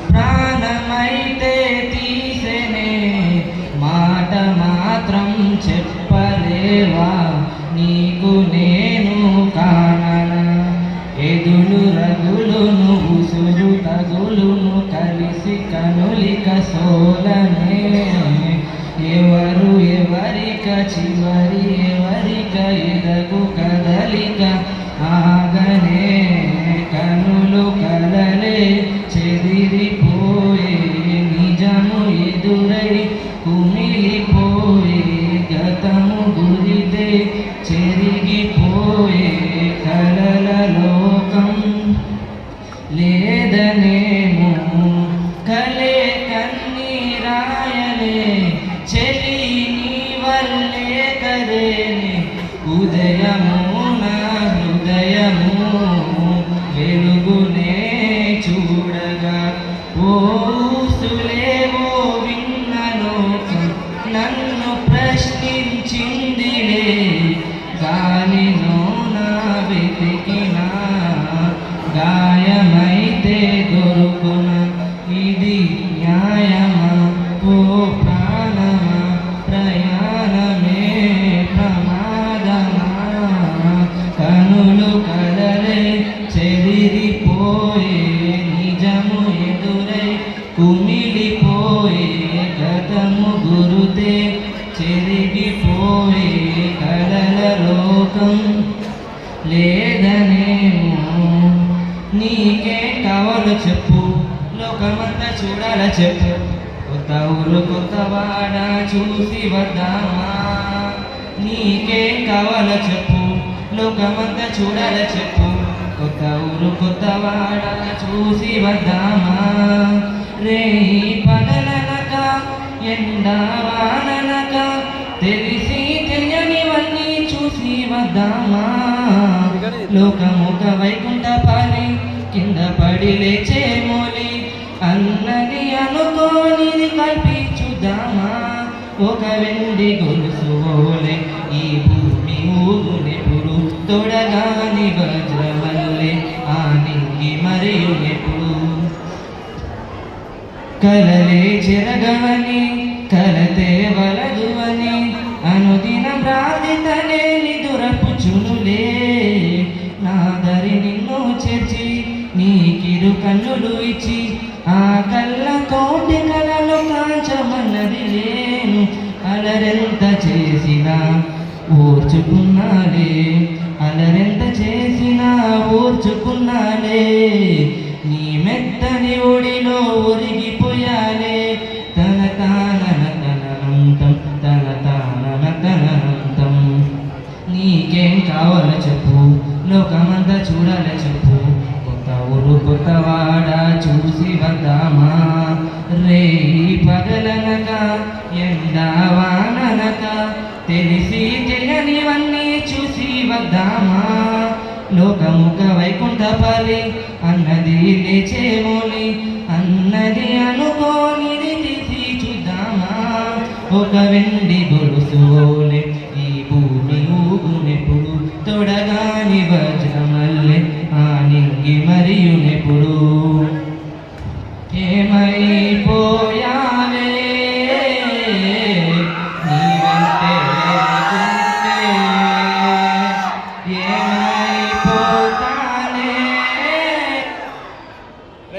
ప్రాణమైతే తీసెనే మాట మాత్రం చెప్పలేవా నీకు నేను కాననా ఎదులు రగులును ఉసురు తగులును కలిసి కనులిక సోలనే ఎవరు ఎవరిక చివరి ఎవరిక ఎదగు కదలిక ఆగనే కనులు కలలే చెదిరిపోయే నిజము ఎదురై కుమిలిపోయే గతము గురితే చెరిగిపోయే కలల లోకం లేదనేమో కలే కన్నీరాయలే చెలి నీ వల్లే కదేనే ఉదయము నా హృదయము వెలుగునే చూడగా ఓసులేవో విన్న లోకం నన్ను ప్రశ్నించిందిలే గాలిలో నా వెతికినా గాయమైతే దొరుకున ఇది న్యాయమా ఓ ప్రాణమా ప్రయాణమే ప్రమాదమా కనులు కలలే చెదిరిపోయే నిజము ఎదురై కుమిలిపోయే గతము గురుతే చెరిగిపోయే కలల లోకం లేదనేమో నీకే కావాలో చెప్పు లోకమంతా చూడాల చెప్పు కొత్త ఊరు కొత్త వాడ చూసి వద్దామా నీకే కావాలో చెప్పు లోకమంతా చూడాల చెప్పు కొత్త ఊరు కొత్త వాడ చూసి వద్దామా రేయి పగలనక ఎండా వాననక తెలిసి తెలియనివన్నీ చూసి వద్దామా లోకముఖ వైకుంఠపాలి కింద పడి లేచే మోలి అన్నది అనుకోనిది కల్పించుదామా ఒక వెండి గొలుసు ఓలే ఈ భూమి ఊగునెప్పుడు తొడగాని వజ్రమల్లే ఆ నింగి మరియు ఎప్పుడు కలలే చెరగవని కలతే వలదు అని అనుదిన ప్రార్థితనే నిదురపుచునులే నా దరి నిన్ను చేర్చి నీకిరు కన్నులు ఇచ్చి ఆ కళ్ళతోటి కలలో కాంచమన్నది లేను అలరెంత చేసినా ఓర్చుకున్నాలే అలరెంత చేసినా ఓర్చుకున్నాలే నీ మెత్తని ఒడిలో ఒరిగిపోయాలే తన తానన తనంతం తన తానన తనంతం నీకేం కావాలో చెప్పు లోకమంతా చూడాలి చెప్పు కొత్త ఊరు కొత్త వాడ చూసి వద్దామా రేయి పగలనక ఎండా వాననక తెలిసి తెలియనివన్నీ చూసి వద్దామా లోకముఖ వైకుంఠపాలి అన్నది లేచే మోలి అన్నది అనుకోనిది తీసి చూద్దామా ఒక వెండి గొలుసు